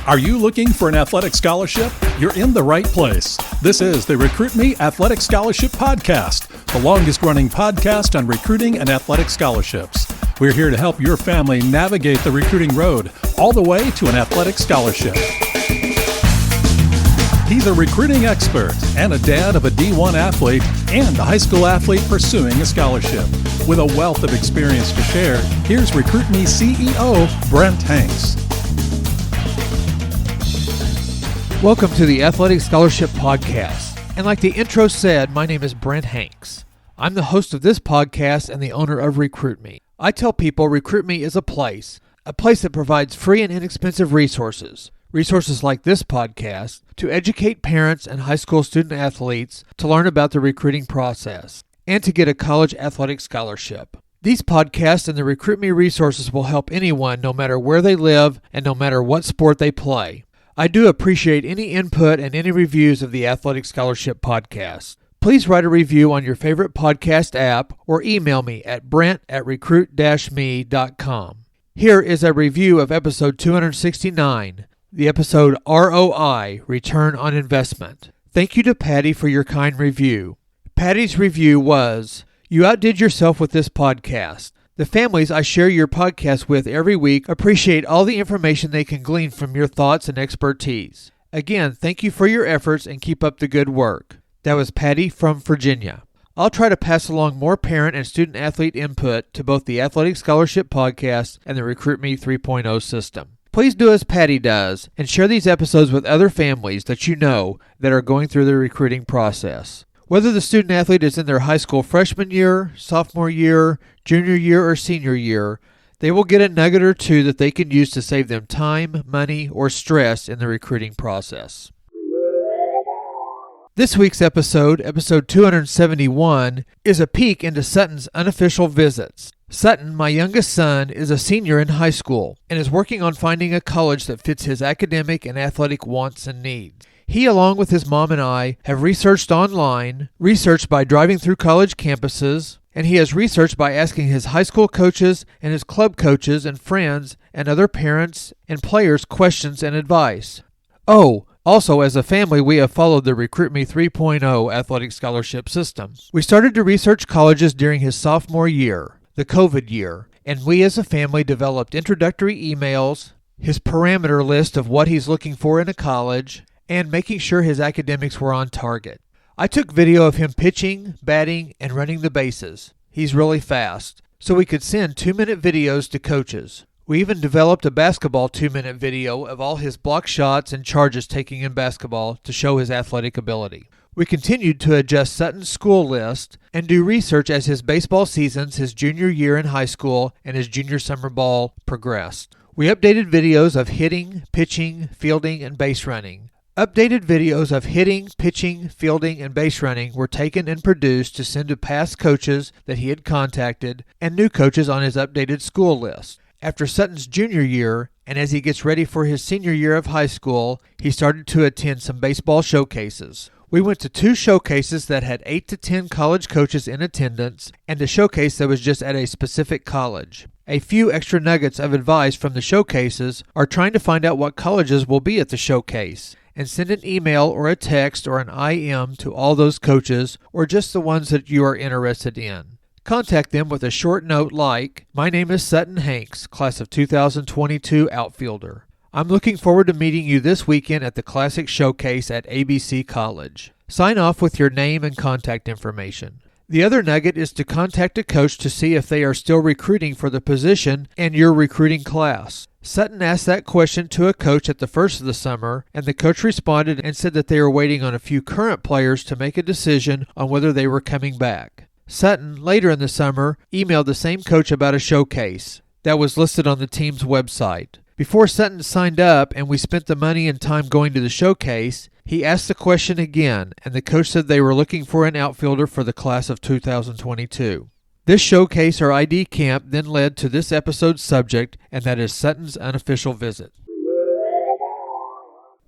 Are you looking for an athletic scholarship? You're in the right place. This is the Recruit Me Athletic Scholarship Podcast, the longest-running podcast on recruiting and athletic scholarships. We're here to help your family navigate the recruiting road all the way to an athletic scholarship. He's a recruiting expert and a dad of a D1 athlete and a high school athlete pursuing a scholarship. With a wealth of experience to share, here's Recruit Me CEO, Brent Hanks. Welcome to the Athletic Scholarship Podcast. And like the intro said, my name is Brent Hanks. I'm the host of this podcast and the owner of Recruit Me. I tell people Recruit Me is a place that provides free and inexpensive resources like this podcast, to educate parents and high school student athletes to learn about the recruiting process and to get a college athletic scholarship. These podcasts and the Recruit Me resources will help anyone no matter where they live and no matter what sport they play. I do appreciate any input and any reviews of the Athletic Scholarship Podcast. Please write a review on your favorite podcast app or email me at brent@recruit-me.com. Here is a review of episode 269, the episode ROI, Return on Investment. Thank you to Patty for your kind review. Patty's review was, "You outdid yourself with this podcast. The families I share your podcast with every week appreciate all the information they can glean from your thoughts and expertise. Again, thank you for your efforts and keep up the good work." That was Patty from Virginia. I'll try to pass along more parent and student athlete input to both the Athletic Scholarship Podcast and the Recruit Me 3.0 system. Please do as Patty does and share these episodes with other families that you know that are going through the recruiting process. Whether the student athlete is in their high school freshman year, sophomore year, junior year, or senior year, they will get a nugget or two that they can use to save them time, money, or stress in the recruiting process. This week's episode 271, is a peek into Sutton's unofficial visits. Sutton, my youngest son, is a senior in high school and is working on finding a college that fits his academic and athletic wants and needs. He, along with his mom and I, have researched online, researched by driving through college campuses, and he has researched by asking his high school coaches and his club coaches and friends and other parents and players questions and advice. Oh, also, as a family, we have followed the Recruit Me 3.0 athletic scholarship system. We started to research colleges during his sophomore year, the COVID year, and we as a family developed introductory emails, his parameter list of what he's looking for in a college, and making sure his academics were on target. I took video of him pitching, batting, and running the bases. He's really fast, so we could send 2-minute videos to coaches. We even developed a basketball 2-minute video of all his block shots and charges taking in basketball to show his athletic ability. We continued to adjust Sutton's school list and do research as his baseball seasons, his junior year in high school, and his junior summer ball progressed. We updated videos of hitting, pitching, fielding, and base running. Updated videos of hitting, pitching, fielding, and base running were taken and produced to send to past coaches that he had contacted and new coaches on his updated school list. After Sutton's junior year, and as he gets ready for his senior year of high school, he started to attend some baseball showcases. We went to 2 showcases that had 8 to 10 college coaches in attendance and a showcase that was just at a specific college. A few extra nuggets of advice from the showcases are trying to find out what colleges will be at the showcase, and send an email or a text or an IM to all those coaches or just the ones that you are interested in. Contact them with a short note like, "My name is Sutton Hanks, class of 2022 outfielder. I'm looking forward to meeting you this weekend at the Classic Showcase at ABC College." Sign off with your name and contact information. The other nugget is to contact a coach to see if they are still recruiting for the position in your recruiting class. Sutton asked that question to a coach at the first of the summer, and the coach responded and said that they were waiting on a few current players to make a decision on whether they were coming back. Sutton, later in the summer, emailed the same coach about a showcase that was listed on the team's website. Before Sutton signed up and we spent the money and time going to the showcase, he asked the question again, and the coach said they were looking for an outfielder for the class of 2022. This showcase or ID camp then led to this episode's subject, and that is Sutton's unofficial visit.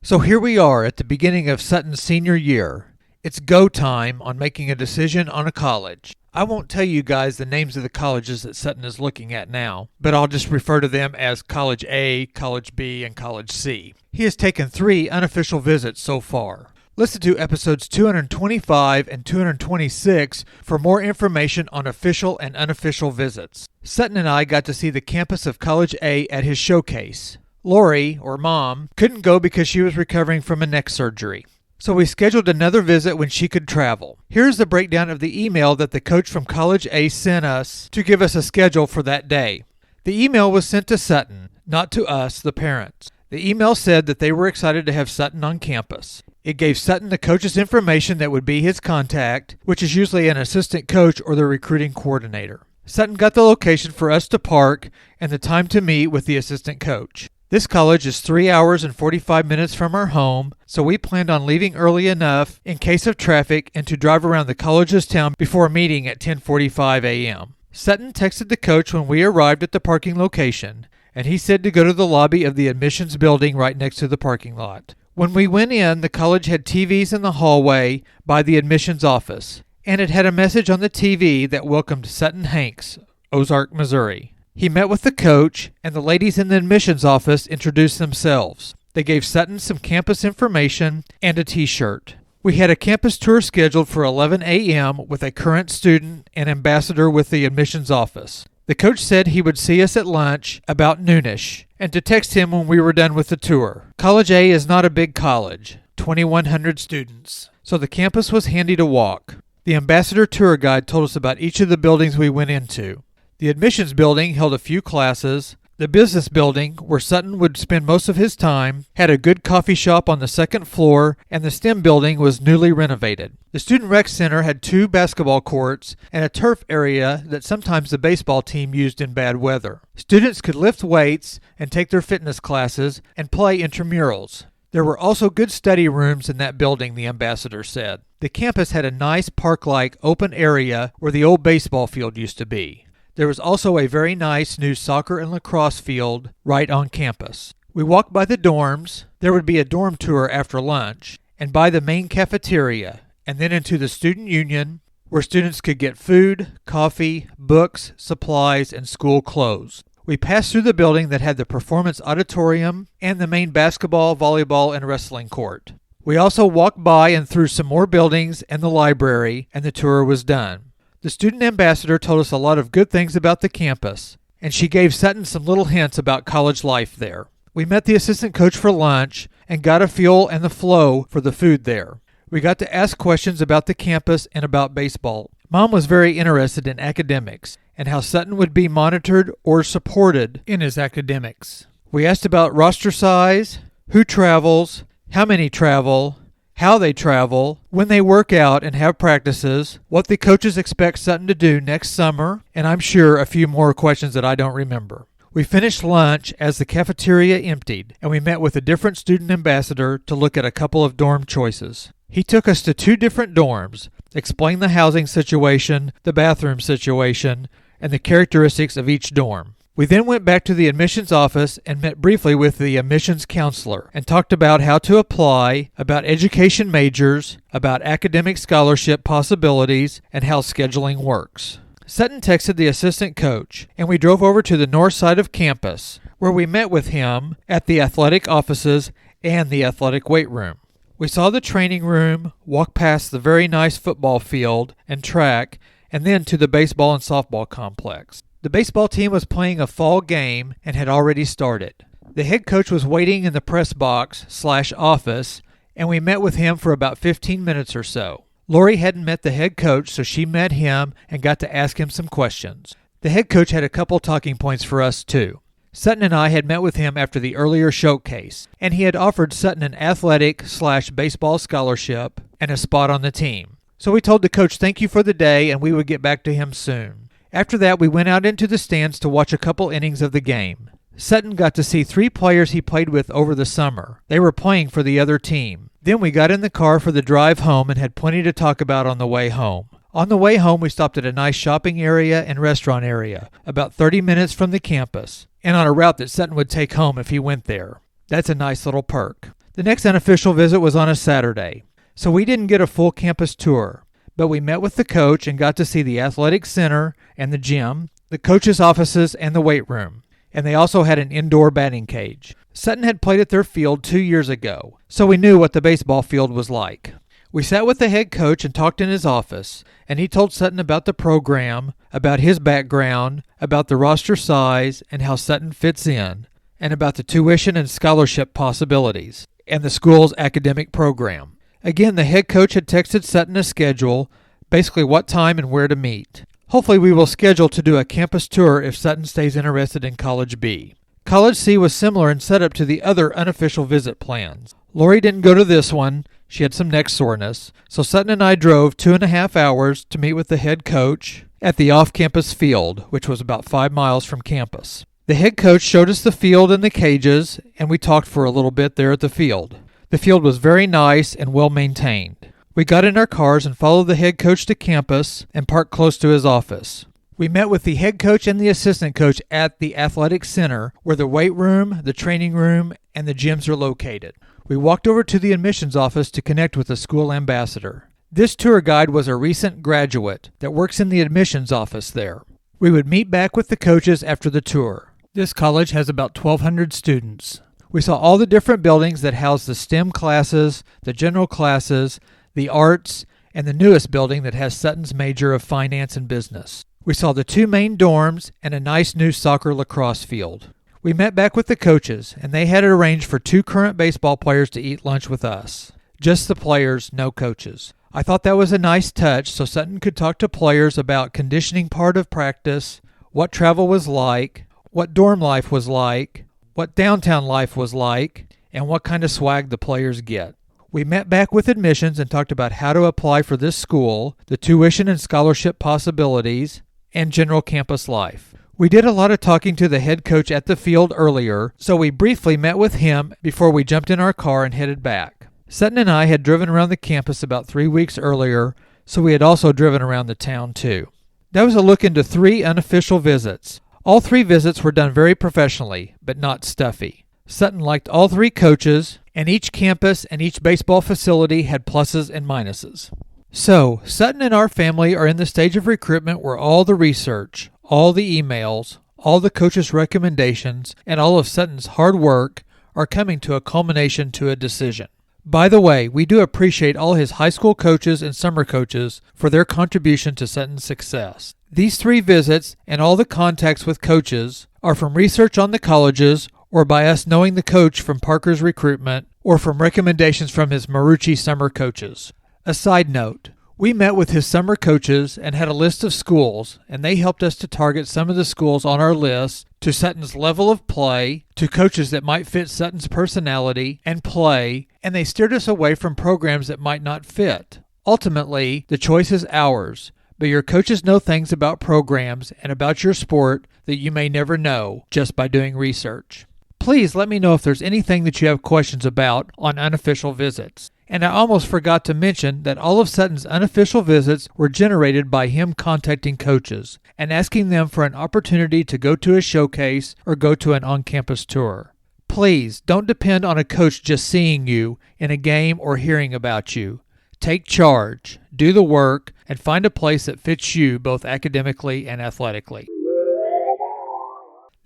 So here we are at the beginning of Sutton's senior year. It's go time on making a decision on a college. I won't tell you guys the names of the colleges that Sutton is looking at now, but I'll just refer to them as College A, College B, and College C. He has taken 3 unofficial visits so far. Listen to episodes 225 and 226 for more information on official and unofficial visits. Sutton and I got to see the campus of College A at his showcase. Lori, or Mom, couldn't go because she was recovering from a neck surgery. So we scheduled another visit when she could travel. Here's the breakdown of the email that the coach from College A sent us to give us a schedule for that day. The email was sent to Sutton, not to us, the parents. The email said that they were excited to have Sutton on campus. It gave Sutton the coach's information that would be his contact, which is usually an assistant coach or the recruiting coordinator. Sutton got the location for us to park and the time to meet with the assistant coach. This college is 3 hours and 45 minutes from our home, so we planned on leaving early enough in case of traffic and to drive around the college's town before meeting at 10:45 a.m. Sutton texted the coach when we arrived at the parking location, and he said to go to the lobby of the admissions building right next to the parking lot. When we went in, the college had TVs in the hallway by the admissions office, and it had a message on the TV that welcomed Sutton Hanks, Ozark, Missouri. He met with the coach, and the ladies in the admissions office introduced themselves. They gave Sutton some campus information and a T-shirt. We had a campus tour scheduled for 11 a.m. with a current student and ambassador with the admissions office. The coach said he would see us at lunch about noonish, and to text him when we were done with the tour. College A is not a big college, 2,100 students, so the campus was handy to walk. The ambassador tour guide told us about each of the buildings we went into. The admissions building held a few classes. The business building, where Sutton would spend most of his time, had a good coffee shop on the second floor, and the STEM building was newly renovated. The Student Rec Center had 2 basketball courts and a turf area that sometimes the baseball team used in bad weather. Students could lift weights and take their fitness classes and play intramurals. There were also good study rooms in that building, the ambassador said. The campus had a nice park-like open area where the old baseball field used to be. There was also a very nice new soccer and lacrosse field right on campus. We walked by the dorms. There would be a dorm tour after lunch, and by the main cafeteria, and then into the student union, where students could get food, coffee, books, supplies, and school clothes. We passed through the building that had the performance auditorium and the main basketball, volleyball, and wrestling court. We also walked by and through some more buildings and the library, and the tour was done. The student ambassador told us a lot of good things about the campus, and she gave Sutton some little hints about college life there. We met the assistant coach for lunch and got a feel and the flow for the food there. We got to ask questions about the campus and about baseball. Mom was very interested in academics and how Sutton would be monitored or supported in his academics. We asked about roster size, who travels, how many travel, how they travel, when they work out and have practices, what the coaches expect Sutton to do next summer, and I'm sure a few more questions that I don't remember. We finished lunch as the cafeteria emptied, and we met with a different student ambassador to look at a couple of dorm choices. He took us to 2 different dorms, explained the housing situation, the bathroom situation, and the characteristics of each dorm. We then went back to the admissions office and met briefly with the admissions counselor and talked about how to apply, about education majors, about academic scholarship possibilities, and how scheduling works. Sutton texted the assistant coach, and we drove over to the north side of campus, where we met with him at the athletic offices and the athletic weight room. We saw the training room, walked past the very nice football field and track, and then to the baseball and softball complex. The baseball team was playing a fall game and had already started. The head coach was waiting in the press box/office, and we met with him for about 15 minutes or so. Lori hadn't met the head coach, so she met him and got to ask him some questions. The head coach had a couple talking points for us, too. Sutton and I had met with him after the earlier showcase, and he had offered Sutton an athletic/baseball scholarship and a spot on the team. So we told the coach thank you for the day and we would get back to him soon. After that, we went out into the stands to watch a couple innings of the game. Sutton got to see 3 players he played with over the summer. They were playing for the other team. Then we got in the car for the drive home and had plenty to talk about on the way home. On the way home, we stopped at a nice shopping area and restaurant area, about 30 minutes from the campus, and on a route that Sutton would take home if he went there. That's a nice little perk. The next unofficial visit was on a Saturday. so we didn't get a full campus tour. But we met with the coach and got to see the athletic center and the gym, the coach's offices, and the weight room. And they also had an indoor batting cage. Sutton had played at their field 2 years ago, so we knew what the baseball field was like. We sat with the head coach and talked in his office, and he told Sutton about the program, about his background, about the roster size and how Sutton fits in, and about the tuition and scholarship possibilities, and the school's academic program. Again, the head coach had texted Sutton a schedule, basically what time and where to meet. Hopefully we will schedule to do a campus tour if Sutton stays interested in College B. College C was similar in setup to the other unofficial visit plans. Lori didn't go to this one. She had some neck soreness, so Sutton and I drove 2.5 hours to meet with the head coach at the off-campus field, which was about 5 miles from campus. The head coach showed us the field and the cages, and we talked for a little bit there at the field. The field was very nice and well maintained. We got in our cars and followed the head coach to campus and parked close to his office. We met with the head coach and the assistant coach at the athletic center, where the weight room, the training room, and the gyms are located. We walked over to the admissions office to connect with the school ambassador. This tour guide was a recent graduate that works in the admissions office there. We would meet back with the coaches after the tour. This college has about 1,200 students. We saw all the different buildings that house the STEM classes, the general classes, the arts, and the newest building that has Sutton's major of finance and business. We saw the 2 main dorms and a nice new soccer lacrosse field. We met back with the coaches, and they had arranged for 2 current baseball players to eat lunch with us. Just the players, no coaches. I thought that was a nice touch so Sutton could talk to players about conditioning part of practice, what travel was like, what dorm life was like, what downtown life was like, and what kind of swag the players get. We met back with admissions and talked about how to apply for this school, the tuition and scholarship possibilities, and general campus life. We did a lot of talking to the head coach at the field earlier, so we briefly met with him before we jumped in our car and headed back. Sutton and I had driven around the campus about 3 weeks earlier, so we had also driven around the town too. That was a look into 3 unofficial visits. All 3 visits were done very professionally, but not stuffy. Sutton liked all 3 coaches, and each campus and each baseball facility had pluses and minuses. So, Sutton and our family are in the stage of recruitment where all the research, all the emails, all the coaches' recommendations, and all of Sutton's hard work are coming to a culmination to a decision. By the way, we do appreciate all his high school coaches and summer coaches for their contribution to Sutton's success. These 3 visits and all the contacts with coaches are from research on the colleges or by us knowing the coach from Parker's recruitment or from recommendations from his Marucci summer coaches. A side note, we met with his summer coaches and had a list of schools, and they helped us to target some of the schools on our list to Sutton's level of play, to coaches that might fit Sutton's personality and play, and they steered us away from programs that might not fit. Ultimately, the choice is ours, but your coaches know things about programs and about your sport that you may never know just by doing research. Please let me know if there's anything that you have questions about on unofficial visits. And I almost forgot to mention that all of Sutton's unofficial visits were generated by him contacting coaches and asking them for an opportunity to go to a showcase or go to an on-campus tour. Please don't depend on a coach just seeing you in a game or hearing about you. Take charge, do the work, and find a place that fits you both academically and athletically.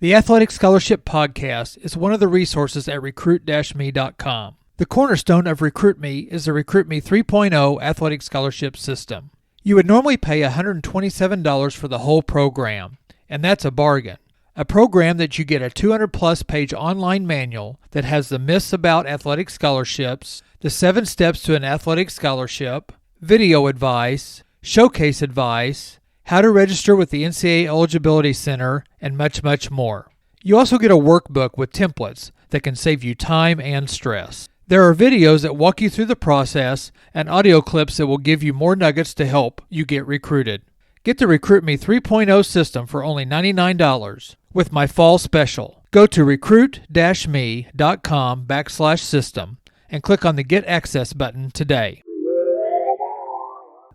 The Athletic Scholarship Podcast is one of the resources at recruit-me.com. The cornerstone of Recruit Me is the Recruit Me 3.0 Athletic Scholarship System. You would normally pay $127 for the whole program, and that's a bargain. A program that you get a 200-plus page online manual that has the myths about athletic scholarships, the 7 steps to an athletic scholarship, video advice, showcase advice, how to register with the NCAA Eligibility Center, and much, much more. You also get a workbook with templates that can save you time and stress. There are videos that walk you through the process and audio clips that will give you more nuggets to help you get recruited. Get the Recruit Me 3.0 system for only $99 with my fall special. Go to recruit-me.com/system and click on the Get Access button today.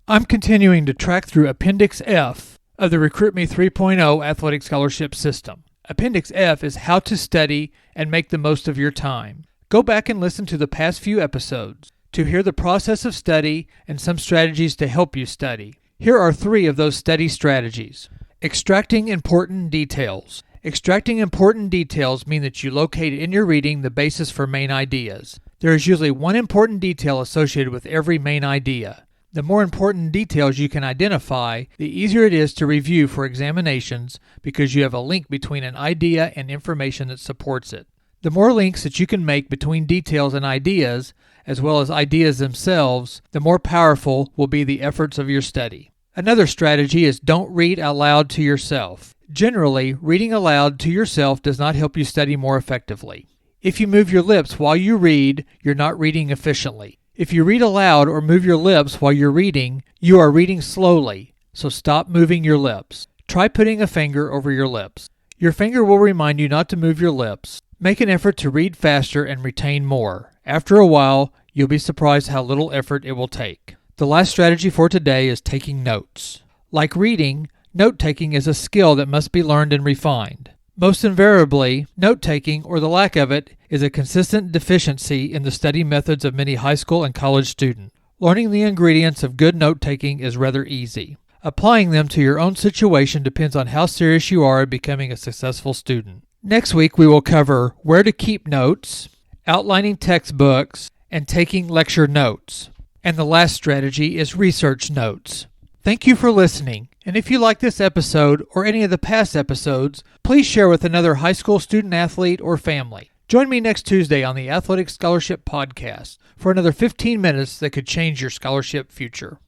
I'm continuing to track through Appendix F of the Recruit Me 3.0 Athletic Scholarship System. Appendix F is how to study and make the most of your time. Go back and listen to the past few episodes. to hear the process of study and some strategies to help you study. Here are 3 of those study strategies. Extracting important details. Extracting important details mean that you locate in your reading the basis for main ideas. There is usually one important detail associated with every main idea. The more important details you can identify, the easier it is to review for examinations because you have a link between an idea and information that supports it. The more links that you can make between details and ideas, as well as ideas themselves, the more powerful will be the efforts of your study. Another strategy is don't read out loud to yourself. Generally, reading aloud to yourself does not help you study more effectively. If you move your lips while you read, you're not reading efficiently. If you read aloud or move your lips while you're reading, you are reading slowly, so stop moving your lips. Try putting a finger over your lips. Your finger will remind you not to move your lips. Make an effort to read faster and retain more. After a while, you'll be surprised how little effort it will take. The last strategy for today is taking notes. Like reading, note-taking is a skill that must be learned and refined. Most invariably, note-taking, or the lack of it, is a consistent deficiency in the study methods of many high school and college students. Learning the ingredients of good note-taking is rather easy. Applying them to your own situation depends on how serious you are at becoming a successful student. Next week, we will cover where to keep notes, outlining textbooks, and taking lecture notes. And the last strategy is research notes. Thank you for listening. And if you like this episode or any of the past episodes, please share with another high school student athlete or family. Join me next Tuesday on the Athletic Scholarship Podcast for another 15 minutes that could change your scholarship future.